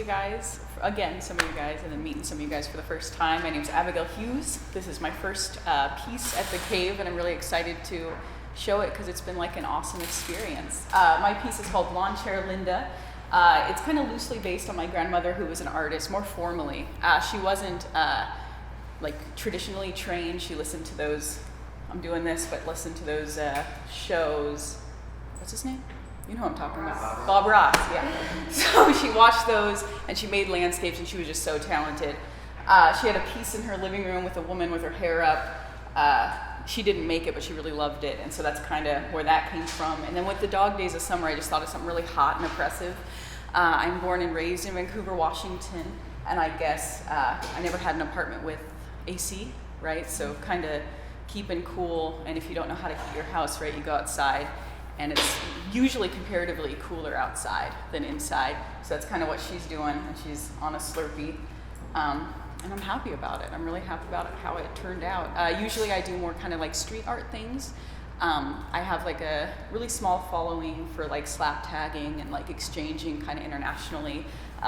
you guys, again, some of you guys, and then meeting some of you guys for the first time. My name's Abigail Hughes. This is my first piece at the Cave, and I'm really excited to show it because it's been like an awesome experience. My piece is called Lawn Chair Linda. It's kind of loosely based on my grandmother, who was an artist, more formally. She wasn't like traditionally trained. She listened to those, I'm doing this, but listened to those shows. What's his name? You know what I'm talking about. Bob Ross, yeah. So she watched those and she made landscapes, and she was just so talented. She had a piece in her living room with a woman with her hair up. She didn't make it, but she really loved it, and so that's kind of where that came from. And then with the Dog Days of Summer, I just thought of something really hot and oppressive. I'm born and raised in Vancouver, Washington, and I guess I never had an apartment with AC, right? So kind of keeping cool, and if you don't know how to heat your house, right, you go outside. And it's usually comparatively cooler outside than inside. So that's kind of what she's doing, and she's on a Slurpee. And I'm happy about it. I'm really happy about it, how it turned out. Usually I do more kind of like street art things. I have like a really small following for like slap tagging and like exchanging kind of internationally.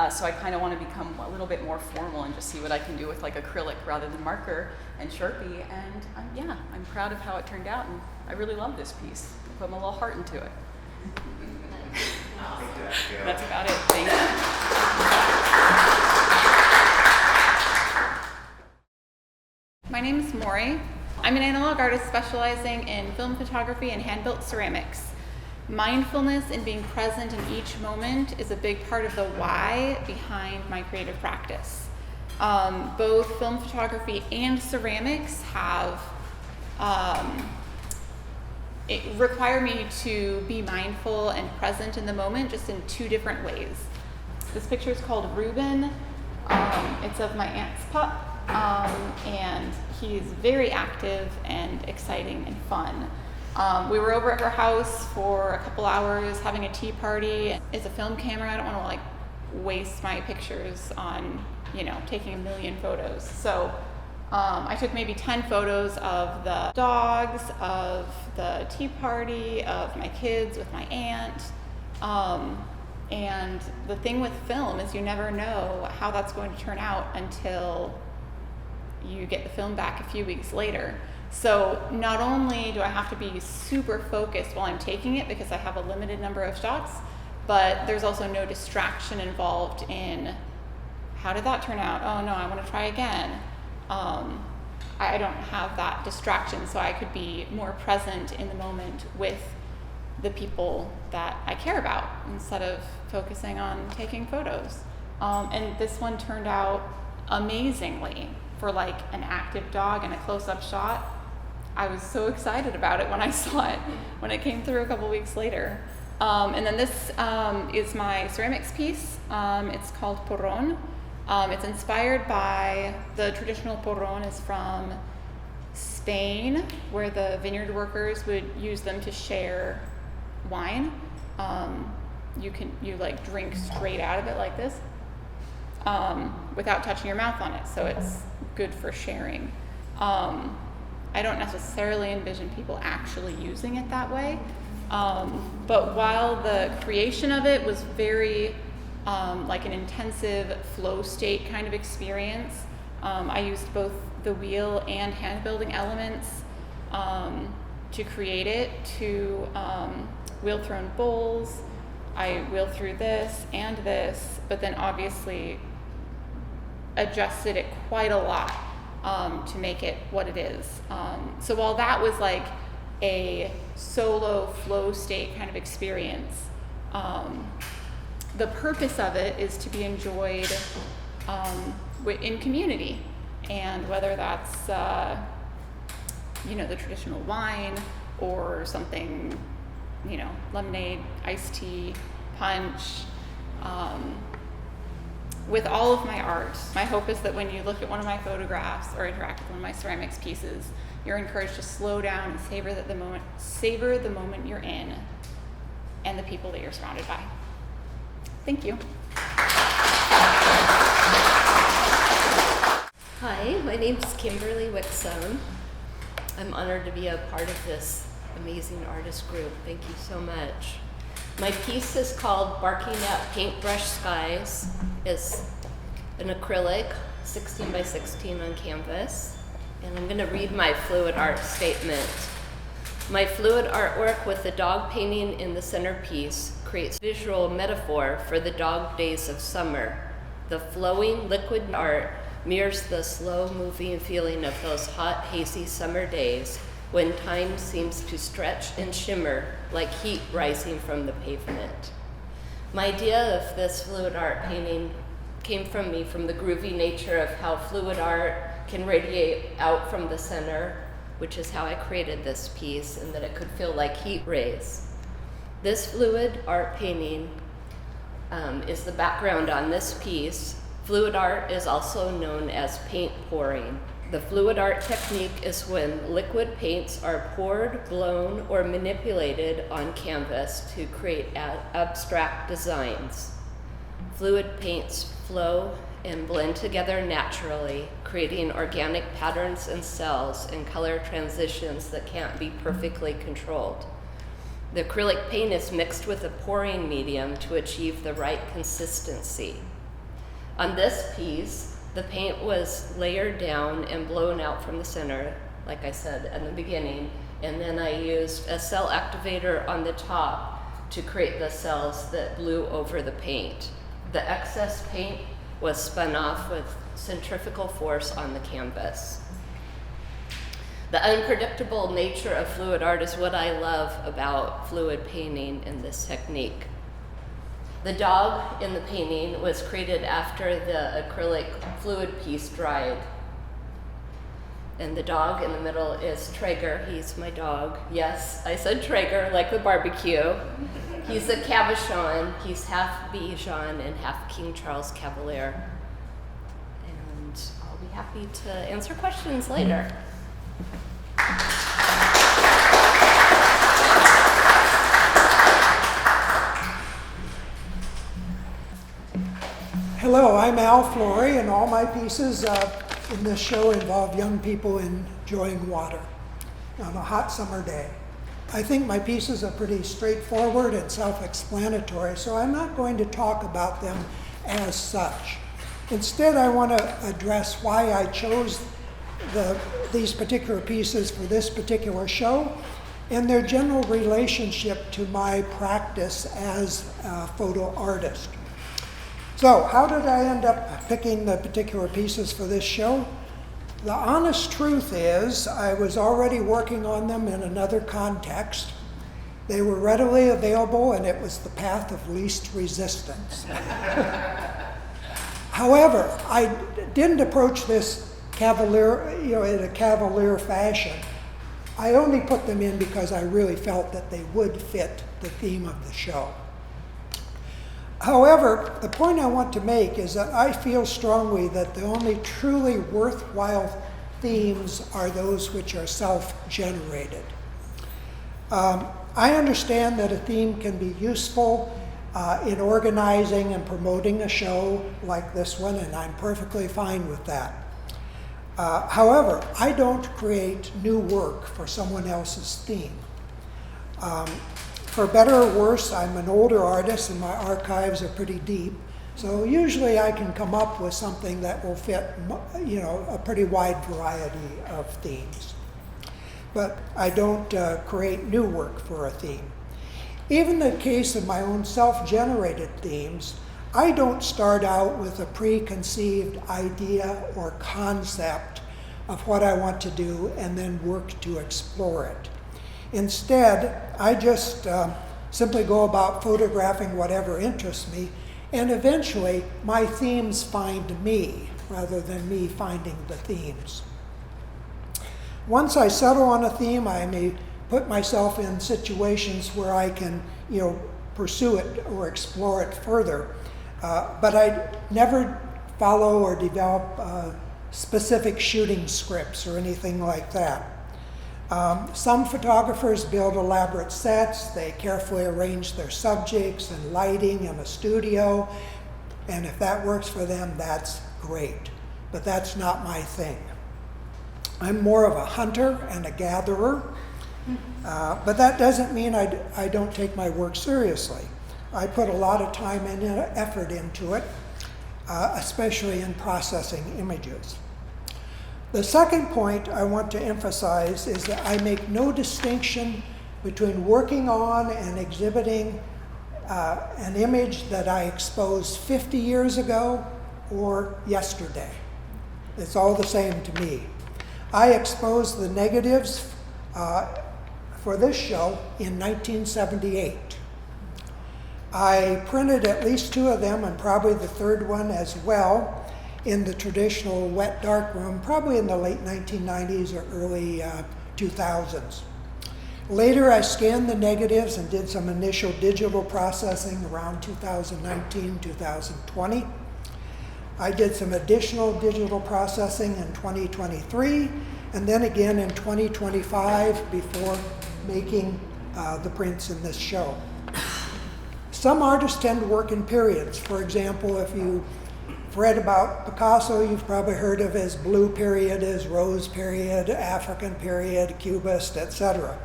So I kind of want to become a little bit more formal and just see what I can do with like acrylic rather than marker and Sharpie. And I'm proud of how it turned out, and I really love this piece. Put my little heart into it. That's about it. Thank you. My name is Maurie. I'm an analog artist specializing in film photography and hand-built ceramics. Mindfulness and being present in each moment is a big part of the why behind my creative practice. Both film photography and ceramics have it require me to be mindful and present in the moment, just in two different ways. This picture is called Reuben. It's of my aunt's pup, and he's very active and exciting and fun. We were over at her house for a couple hours having a tea party. It's a film camera. I don't want to like waste my pictures on, taking a million photos. So I took maybe 10 photos of the dogs, of the tea party, of my kids with my aunt. And the thing with film is you never know how that's going to turn out until you get the film back a few weeks later. So not only do I have to be super focused while I'm taking it because I have a limited number of shots, but there's also no distraction involved in how did that turn out? Oh no, I want to try again. I don't have that distraction, so I could be more present in the moment with the people that I care about instead of focusing on taking photos. And this one turned out amazingly for like an active dog and a close-up shot. I was so excited about it when I saw it, when it came through a couple weeks later. And then this is my ceramics piece. It's called Porron. It's inspired by the traditional porron is from Spain, where the vineyard workers would use them to share wine. You like drink straight out of it like this, without touching your mouth on it. So it's good for sharing. I don't necessarily envision people actually using it that way. But while the creation of it was very like an intensive flow state kind of experience. I used both the wheel and hand building elements to create it, to wheel thrown bowls. I wheel through this and this, but then obviously adjusted it quite a lot to make it what it is. So while that was like a solo flow state kind of experience, the purpose of it is to be enjoyed in community, and whether that's the traditional wine or something, lemonade, iced tea, punch. With all of my art, my hope is that when you look at one of my photographs or interact with one of my ceramics pieces, you're encouraged to slow down and savor the moment you're in and the people that you're surrounded by. Thank you. Hi, my name is Kimberlee Wixom. I'm honored to be a part of this amazing artist group. Thank you so much. My piece is called Barking at Paintbrush Skies. It's an acrylic, 16 by 16 on canvas. And I'm gonna read my fluid art statement. My fluid artwork with the dog painting in the centerpiece creates visual metaphor for the dog days of summer. The flowing liquid art mirrors the slow-moving feeling of those hot, hazy summer days when time seems to stretch and shimmer like heat rising from the pavement. My idea of this fluid art painting came from me from the groovy nature of how fluid art can radiate out from the center, which is how I created this piece, and that it could feel like heat rays. This fluid art painting is the background on this piece. Fluid art is also known as paint pouring. The fluid art technique is when liquid paints are poured, blown, or manipulated on canvas to create abstract designs. Fluid paints flow and blend together naturally, creating organic patterns and cells and color transitions that can't be perfectly controlled. The acrylic paint is mixed with a pouring medium to achieve the right consistency. On this piece, the paint was layered down and blown out from the center, like I said in the beginning, and then I used a cell activator on the top to create the cells that blew over the paint. The excess paint was spun off with centrifugal force on the canvas. The unpredictable nature of fluid art is what I love about fluid painting in this technique. The dog in the painting was created after the acrylic fluid piece dried. And the dog in the middle is Traeger. He's my dog. Yes, I said Traeger, like the barbecue. He's a Cavachon. He's half Bichon and half King Charles Cavalier. And I'll be happy to answer questions later. Hello, I'm Flory, and all my pieces in this show involve young people enjoying water on a hot summer day. I think my pieces are pretty straightforward and self-explanatory, so I'm not going to talk about them as such. Instead, I want to address why I chose these particular pieces for this particular show and their general relationship to my practice as a photo artist. So, how did I end up picking the particular pieces for this show? The honest truth is, I was already working on them in another context. They were readily available, and it was the path of least resistance. However, I didn't approach this in a cavalier fashion. I only put them in because I really felt that they would fit the theme of the show. However, the point I want to make is that I feel strongly that the only truly worthwhile themes are those which are self-generated. I understand that a theme can be useful in organizing and promoting a show like this one, and I'm perfectly fine with that. However, I don't create new work for someone else's theme. For better or worse, I'm an older artist and my archives are pretty deep, so usually I can come up with something that will fit, a pretty wide variety of themes. But I don't create new work for a theme. Even in the case of my own self-generated themes, I don't start out with a preconceived idea or concept of what I want to do and then work to explore it. Instead, I just simply go about photographing whatever interests me, and eventually my themes find me rather than me finding the themes. Once I settle on a theme, I may put myself in situations where I can, pursue it or explore it further, but I never follow or develop specific shooting scripts or anything like that. Some photographers build elaborate sets, they carefully arrange their subjects and lighting in a studio, and if that works for them, that's great. But that's not my thing. I'm more of a hunter and a gatherer. But that doesn't mean I don't take my work seriously. I put a lot of time and effort into it, especially in processing images. The second point I want to emphasize is that I make no distinction between working on and exhibiting an image that I exposed 50 years ago or yesterday. It's all the same to me. I exposed the negatives for this show in 1978. I printed at least 2 of them, and probably the third one as well, in the traditional wet darkroom, probably in the late 1990s or early 2000s. Later, I scanned the negatives and did some initial digital processing around 2019, 2020. I did some additional digital processing in 2023, and then again in 2025 before making the prints in this show. Some artists tend to work in periods. For example, if you've read about Picasso, you've probably heard of his blue period, his rose period, African period, Cubist, etc.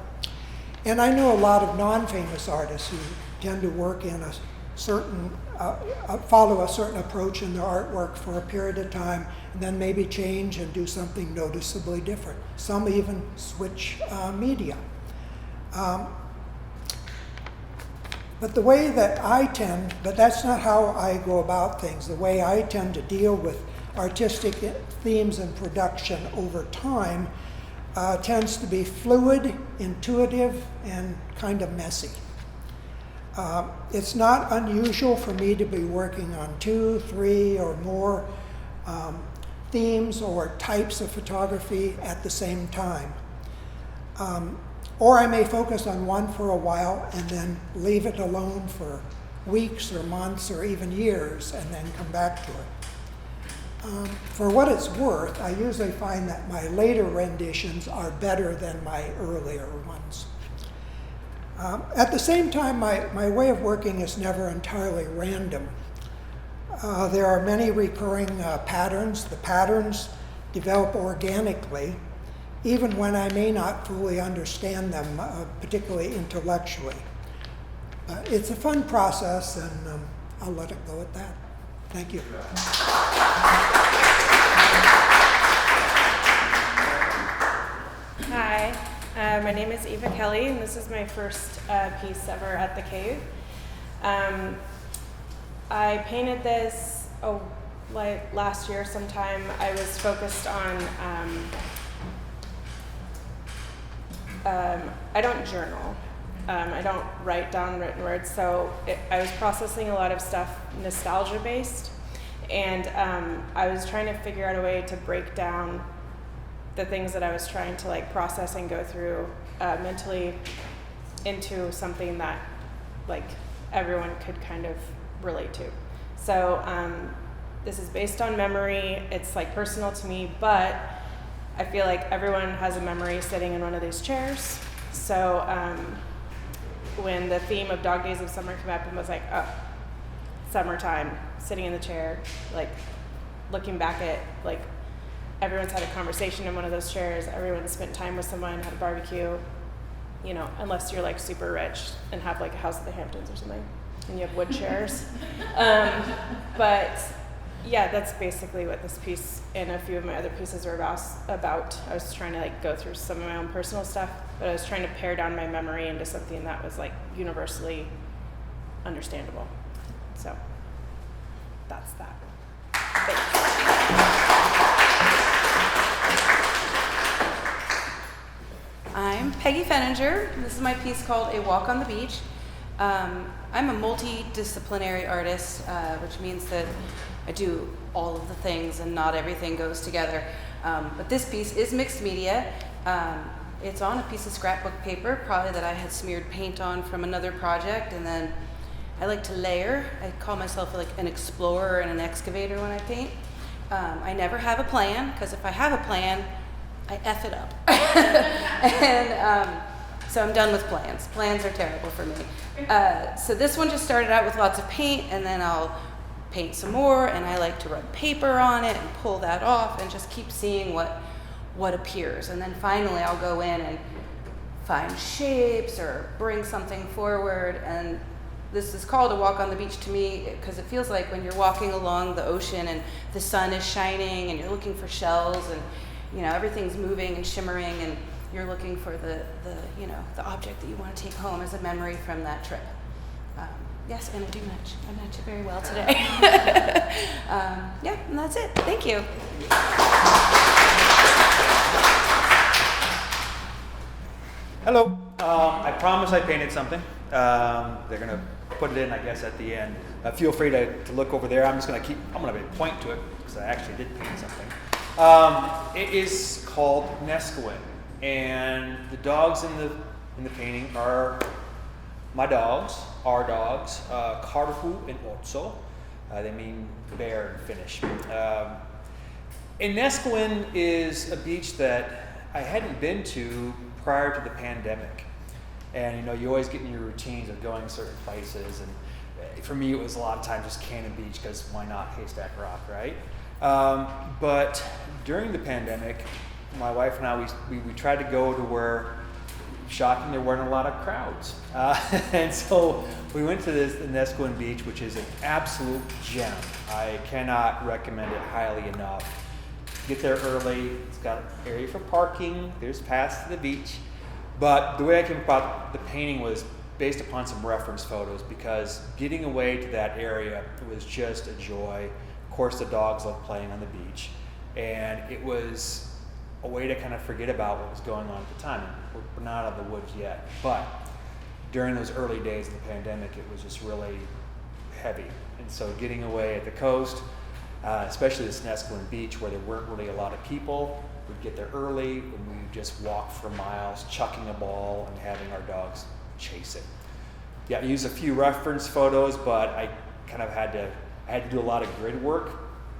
And I know a lot of non-famous artists who tend to work in a certain, follow a certain approach in their artwork for a period of time, and then maybe change and do something noticeably different. Some even switch media. But the way that but that's not how I go about things. The way I tend to deal with artistic themes and production over time tends to be fluid, intuitive, and kind of messy. It's not unusual for me to be working on 2, 3, or more themes or types of photography at the same time. Or I may focus on one for a while and then leave it alone for weeks or months or even years and then come back to it. For what it's worth, I usually find that my later renditions are better than my earlier ones. At the same time, my way of working is never entirely random. There are many recurring patterns. The patterns develop organically, even when I may not fully understand them, particularly intellectually. It's a fun process, and I'll let it go at that. Thank you. Hi, my name is Eva Kelley, and this is my first piece ever at the Cave. I painted this like last year sometime. I was focused on I don't journal. I don't write down written words, so I was processing a lot of stuff nostalgia based, and I was trying to figure out a way to break down the things that I was trying to like process and go through mentally into something that like everyone could kind of relate to. So this is based on memory. It's like personal to me, but I feel like everyone has a memory sitting in one of these chairs. So when the theme of Dog Days of Summer came up and was like, oh, summertime, sitting in the chair, like looking back at like everyone's had a conversation in one of those chairs, everyone's spent time with someone, had a barbecue, you know, unless you're like super rich and have like a house at the Hamptons or something, and you have wood chairs. But yeah, that's basically what this piece and a few of my other pieces are about. I was trying to like go through some of my own personal stuff, but I was trying to pare down my memory into something that was like universally understandable. So that's that. Thanks. I'm Peggy Pfenninger. This is my piece called A Walk on the Beach. I'm a multidisciplinary artist, which means that I do all of the things and not everything goes together. But this piece is mixed media. It's on a piece of scrapbook paper, probably that I had smeared paint on from another project, and then I like to layer. I call myself like an explorer and an excavator when I paint. I never have a plan, because if I have a plan, I F it up. And so I'm done with plans. Plans are terrible for me. So this one just started out with lots of paint, and then I'll paint some more, and I like to rub paper on it and pull that off and just keep seeing what appears. And then finally I'll go in and find shapes or bring something forward. And this is called a walk on the beach to me because it feels like when you're walking along the ocean and the sun is shining and you're looking for shells and everything's moving and shimmering and you're looking for the object that you want to take home as a memory from that trip. Yes, and I do match. I match it very well today. Yeah, and that's it. Thank you. Hello. I promise I painted something. They're gonna put it in, I guess, at the end. Feel free to look over there. I'm gonna point to it because I actually did paint something. It is called Nesquin, and the dogs in the painting are my dogs, our dogs, Karhu and Otso. They mean bear in Finnish. And Nesquin is a beach that I hadn't been to prior to the pandemic. And you always get in your routines of going certain places. And for me, it was a lot of times just Cannon Beach because why not Haystack Rock, right? But during the pandemic, my wife and I, we tried to go to where, shocking, there weren't a lot of crowds. And so we went to the Nesquin Beach, which is an absolute gem. I cannot recommend it highly enough. Get there early. It's got an area for parking. There's paths to the beach. But the way I came about the painting was based upon some reference photos because getting away to that area was just a joy. Of course, the dogs love playing on the beach. And it was a way to kind of forget about what was going on at the time. We're not out of the woods yet, but during those early days of the pandemic, it was just really heavy. And so getting away at the coast, especially this Nesquin Beach where there weren't really a lot of people, we'd get there early and we'd just walk for miles, chucking a ball and having our dogs chase it. Yeah, I used a few reference photos, but I kind of had to do a lot of grid work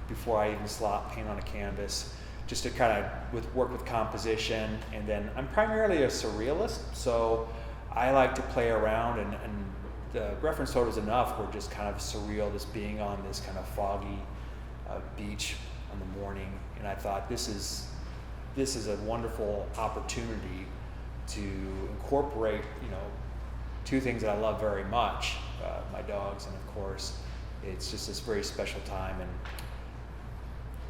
before I even slot paint on a canvas, just to kind of work with composition. And then I'm primarily a surrealist, so I like to play around, and the reference photos enough were just kind of surreal, just being on this kind of foggy beach in the morning. And I thought this is a wonderful opportunity to incorporate, two things that I love very much, my dogs, and of course, it's just this very special time. And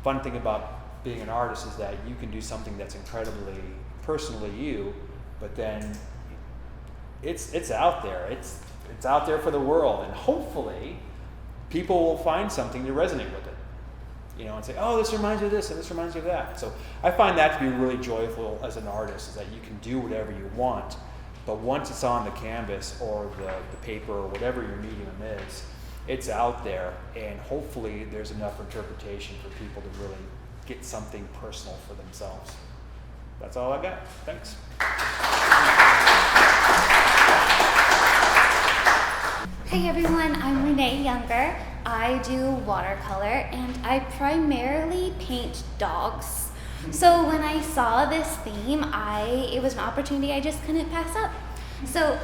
fun thing about being an artist is that you can do something that's incredibly personally you, but then it's out there. It's out there for the world, and hopefully people will find something to resonate with it. And say, oh, this reminds me of this and this reminds me of that. So I find that to be really joyful as an artist, is that you can do whatever you want, but once it's on the canvas or the paper or whatever your medium is, it's out there, and hopefully there's enough interpretation for people to really get something personal for themselves. That's all I got. Thanks. Hey everyone, I'm Renee Juenger. I do watercolor and I primarily paint dogs. So when I saw this theme, it was an opportunity I just couldn't pass up. So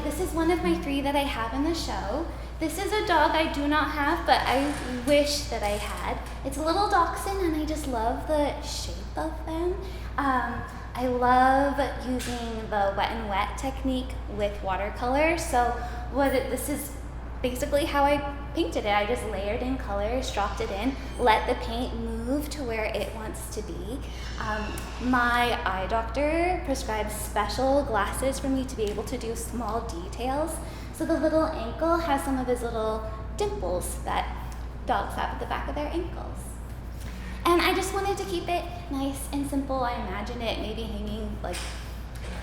this is one of my 3 that I have in the show. This is a dog I do not have, but I wish that I had. It's a little dachshund, and I just love the shape of them. I love using the wet and wet technique with watercolor. So this is basically how I painted it. I just layered in colors, dropped it in, let the paint move to where it wants to be. My eye doctor prescribed special glasses for me to be able to do small details. So the little ankle has some of his little dimples that dogs have at the back of their ankles. And I just wanted to keep it nice and simple. I imagine it maybe hanging like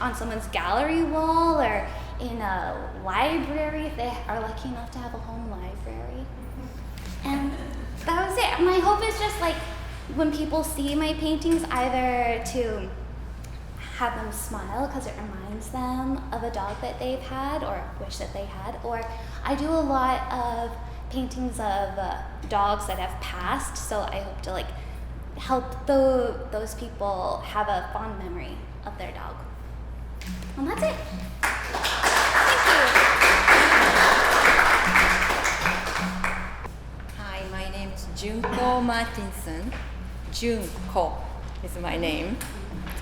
on someone's gallery wall or in a library if they are lucky enough to have a home library. And that was it. My hope is just like when people see my paintings, either to have them smile because it reminds them of a dog that they've had or wish that they had, or I do a lot of paintings of dogs that have passed, so I hope to like help those people have a fond memory of their dog. And that's it. Thank you. Hi, my name is Juneko Martinson. Juneko is my name.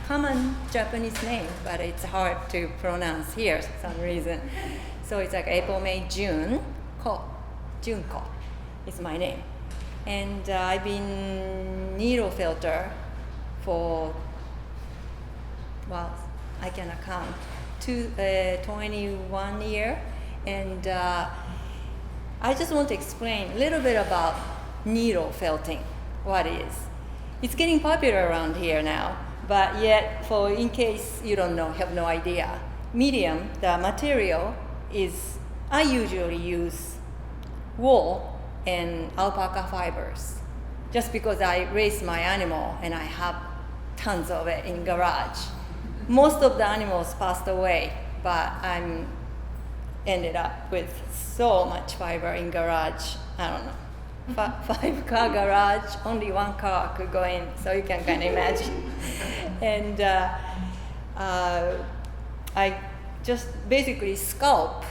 common Japanese name, but it's hard to pronounce here for some reason. So it's like April, May, June. Juneko is my name. And I've been needle filter for, well, I cannot count, 21 years. And I just want to explain a little bit about needle felting, what it is. It's getting popular around here now, but yet, for in case you don't know, have no idea, medium, the material is, I usually use wool and alpaca fibers, just because I raise my animal and I have tons of it in garage. Most of the animals passed away, but I'm ended up with so much fiber in garage. I don't know, 5-car garage, only 1 car could go in, so you can kind of imagine. And I just basically sculpt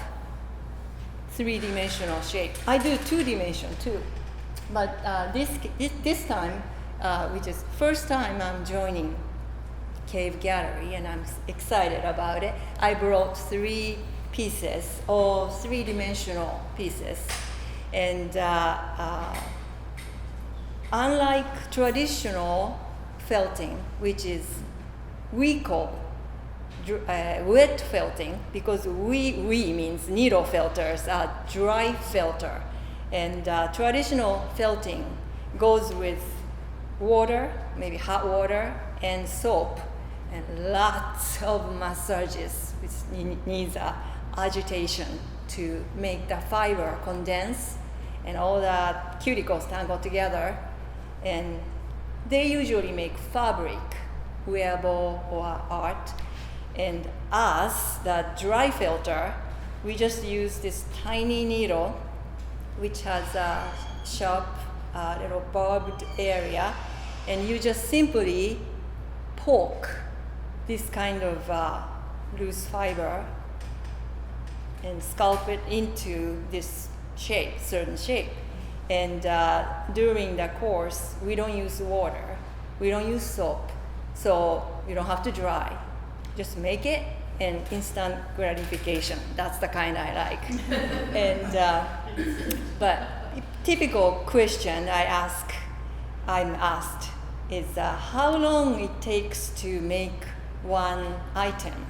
3-dimensional shape. I do 2-dimension too, but this time, which is first time I'm joining Cave Gallery, and I'm excited about it. I brought 3 pieces, or 3-dimensional pieces, and unlike traditional felting, which is we call wet felting, because we means needle filters are dry filter, and traditional felting goes with water, maybe hot water and soap, and lots of massages, which needs agitation to make the fiber condense and all the cuticles tangle together. And they usually make fabric, wearable or art. And us, the dry filter, we just use this tiny needle, which has a sharp little barbed area, and you just simply poke this kind of loose fiber and sculpt it into this shape, certain shape. And during the course, we don't use water, we don't use soap, so you don't have to dry. Just make it, and instant gratification. That's the kind I like. And but typical question I'm asked is how long it takes to make one item.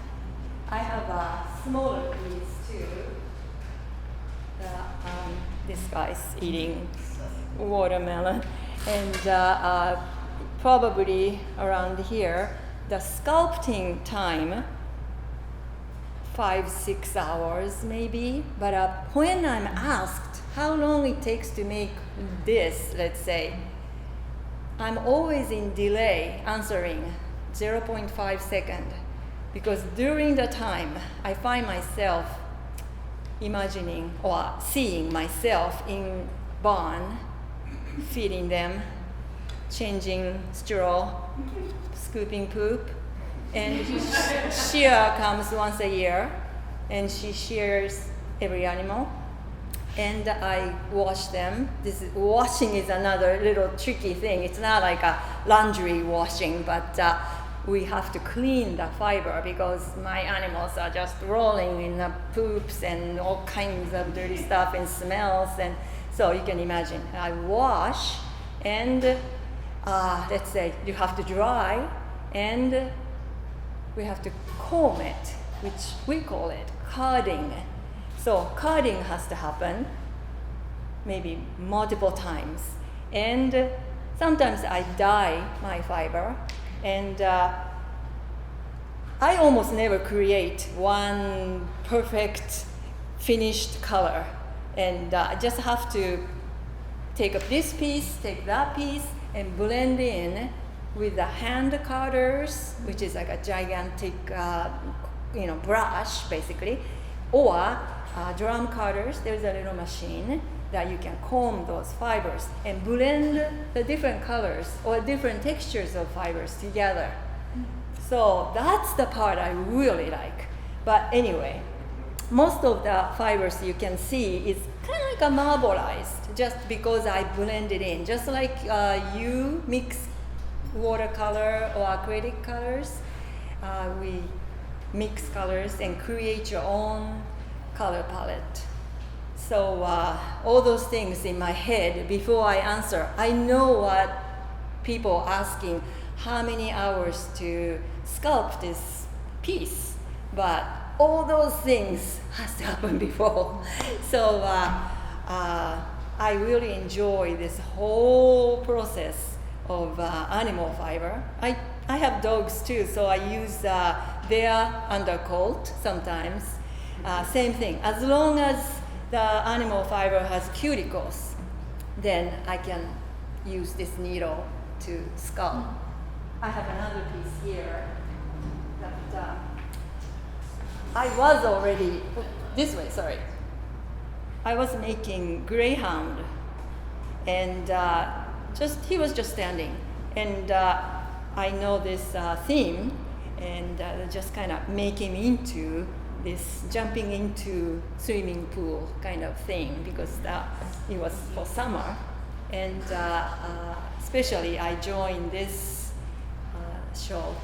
I have a smaller piece too. This guy's eating watermelon, and probably around here, the sculpting time, 5-6 hours maybe. But when I'm asked how long it takes to make this, let's say, I'm always in delay answering 0.5 second, because during the time I find myself imagining or seeing myself in barn, feeding them, changing straw, scooping poop, and shear comes once a year, and she shears every animal, and I wash them. Washing is another little tricky thing. It's not like a laundry washing, but we have to clean the fiber because my animals are just rolling in the poops and all kinds of dirty stuff and smells, and so you can imagine. I wash, and let's say you have to dry, and we have to comb it, which we call it carding. So carding has to happen maybe multiple times, and sometimes I dye my fiber, and I almost never create one perfect finished color, and I just have to take up this piece, take that piece, and blend in with the hand carders, which is like a gigantic brush basically, or drum carders. There's a little machine that you can comb those fibers and blend the different colors or different textures of fibers together. So that's the part I really like. But anyway, most of the fibers you can see is kind of like a marbleized, just because I blend it in. Just like you mix watercolor or acrylic colors, we mix colors and create your own color palette. So all those things in my head before I answer. I know what people asking, how many hours to sculpt this piece, but all those things has to happen before. So I really enjoy this whole process of animal fiber. I have dogs too, so I use their undercoat sometimes. Same thing, as long as the animal fiber has cuticles, then I can use this needle to sculpt. I have another piece here that I was already, this way, sorry. I was making greyhound, and he was just standing, and I know this theme, and just kind of make him into this jumping into swimming pool kind of thing, because it was for summer, and especially I joined this show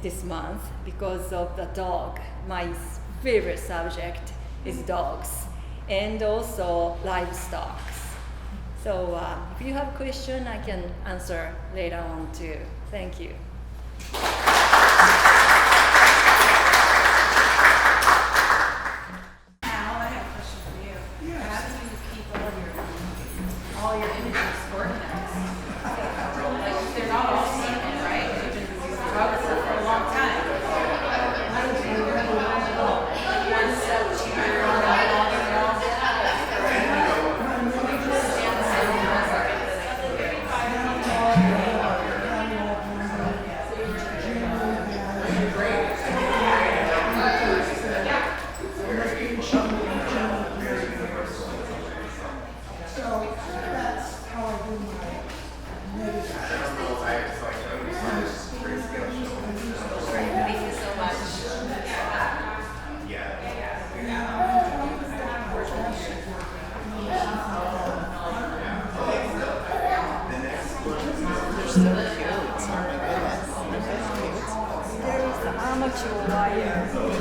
this month because of the dog. My favorite subject is dogs, and also livestock. So if you have a question, I can answer later on too. Thank you. Al, I have a question for you. How do you keep all your images organized? Like, they're not all sequin, right? You've been a photographer for a long time. One step to your There is an amateur wire.